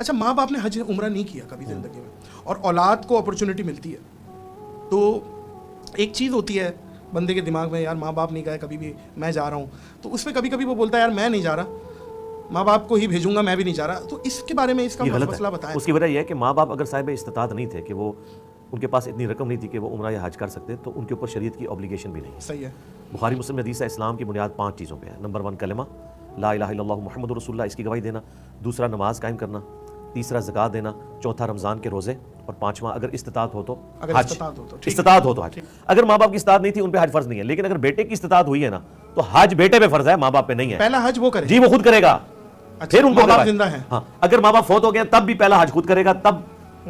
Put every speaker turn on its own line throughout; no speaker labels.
اچھا ماں باپ نے حج عمرہ نہیں کیا کبھی زندگی میں اور اولاد کو اپرچونٹی ملتی ہے, تو ایک چیز ہوتی ہے بندے کے دماغ میں, یار ماں باپ نہیں گئے کبھی بھی, میں جا رہا ہوں, تو اس پہ کبھی کبھی وہ بولتا ہے یار میں نہیں جا رہا, ماں باپ کو ہی بھیجوں گا, میں بھی نہیں جا رہا. تو اس کے بارے میں اس کا مسئلہ بتائیں.
اس کی وجہ یہ ہے کہ ماں باپ اگر صاحب استطاعت نہیں تھے, کہ وہ ان کے پاس اتنی رقم نہیں تھی کہ وہ عمرہ یا حج کر سکتے, تو ان کے اوپر شریعت کی اوبلیگیشن بھی نہیں.
صحیح ہے.
بخاری مسلم میں حدیث ہے, اسلام کی بنیاد 5 چیزوں پہ ہے. نمبر 1 کلمہ لا الہ الا اللہ محمد رسول اللہ, اس کی گواہی دینا. دوسرا نماز قائم کرنا. تیسرا زکوٰۃ دینا. چوتھا رمضان کے روزے. اور 5واں اگر استطاعت ہو تو حج. استطاعت ہو تو حج. اگر ماں باپ کی استطاعت نہیں تھی ان پہ حج فرض نہیں ہے, لیکن اگر بیٹے کی استطاعت ہوئی ہے نا تو حج بیٹے پہ فرض ہے, ماں باپ پہ نہیں ہے.
پہلا حج وہ کرے
جی, وہ خود کرے گا. پھر ان کو
ماں باپ زندہ ہیں.
ہاں, اگر ماں باپ فوت ہو گئے تب بھی پہلا حج خود کرے گا, تب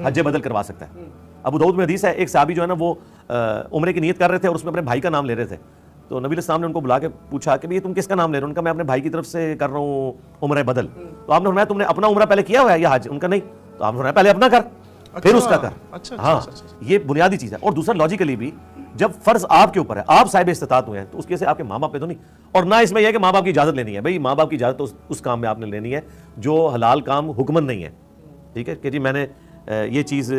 حج بدل کروا سکتا ہے. ابو داؤد میں حدیث ہے, ایک صحابی جو ہے نا وہ عمرے کی نیت کر رہے تھے اور اس میں اپنے بھائی کا نام لے رہے تھے. تو نبی علیہ السلام نے ان کو بلا کے پوچھا کہ یہ تم کس کا نام لے رہے ہو؟ ان کا میں اپنے بھائی کی طرف سے کر رہا ہوں عمرہ بدل. تو آپ نے فرمایا تم نے اپنا عمرہ پہلے کیا ہوا ہے یا حج؟ ان کا نہیں. تو آپ نے فرمایا پہلے اپنا کر پھر اس کا کر. ہاں, یہ بنیادی چیز ہے. اور دوسرا لاجیکلی بھی جب فرض آپ کے اوپر ہے, آپ صاحب استطاعت ہوئے ہیں, تو اس کی وجہ سے آپ کے ماں باپ پہ تو نہیں. اور نہ اس میں یہ ہے کہ ماں باپ کی اجازت لینی ہے. بھائی ماں باپ کی اجازت تو اس کام میں آپ نے لینی ہے جو حلال کام حکمن نہیں ہے. ٹھیک ہے کہ جی میں نے یہ چیز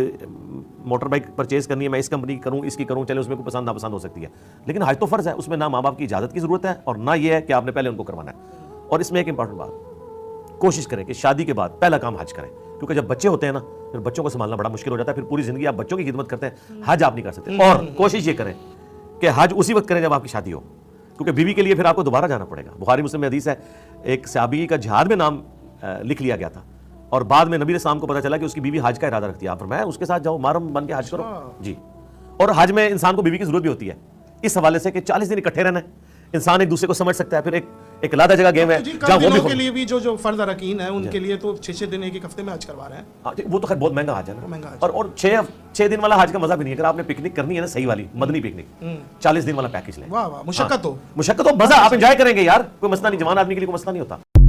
موٹر بائک پرچیز کرنی ہے, میں اس کمپنی کی کروں, اس کی کروں, چلے اس میں کوئی پسند ناپسند ہو سکتی ہے, لیکن حج تو فرض ہے, اس میں نہ ماں باپ کی اجازت کی ضرورت ہے اور نہ یہ ہے کہ آپ نے پہلے ان کو کروانا ہے. اور اس میں ایک امپورٹنٹ بات, کوشش کریں کہ شادی کے بعد پہلا کام حج کریں, کیونکہ جب بچے ہوتے ہیں نا پھر بچوں کو سنبھالنا بڑا مشکل ہو جاتا ہے, پھر پوری زندگی آپ بچوں کی خدمت کرتے ہیں, حج آپ نہیں کر سکتے. اور کوشش یہ کریں کہ حج اسی وقت کریں جب آپ کی شادی ہو, کیونکہ بیوی کے لیے پھر آپ کو دوبارہ جانا پڑے گا. بخاری مسلم میں حدیث ہے, ایک صحابی کا جہاد میں نام لکھ لیا گیا تھا اور بعد میں نبی علیہ السلام کو پتا چلا کہ اس کی بیوی حج کا ارادہ رکھتی ہے. آپ فرمایا اس کے ساتھ جاؤ, محرم بن کے حج کرو. جی, اور حج میں انسان کو بیوی کی ضرورت بھی ہوتی ہے اس حوالے سے کہ 40 دن اکٹھے رہنا ہے, انسان ایک دوسرے کو سمجھ سکتا ہے. پھر ایک علیحدہ جگہ گیم ہے
جہاں وہ بھی کے لیے بھی جو فرض ارکین ہیں ان کے لیے تو 6 دن ایک ہفتے میں حج کروا رہے ہیں.
وہ تو خیر بہت مہنگا حج ہے نا, اور 6 دن والا حج کا مزہ بھی نہیں ہے. اگر آپ نے پکنک کرنی ہے نا صحیح والی مدنی پکنک, 40 دن والا پیکیج لیں.
واہ واہ, مشقت ہو
مشقت ہو, مزہ آپ انجوائے کریں گے یار, کوئی مسئلہ نہیں, جوان آدمی کے لیے کوئی مسئلہ نہیں ہوتا.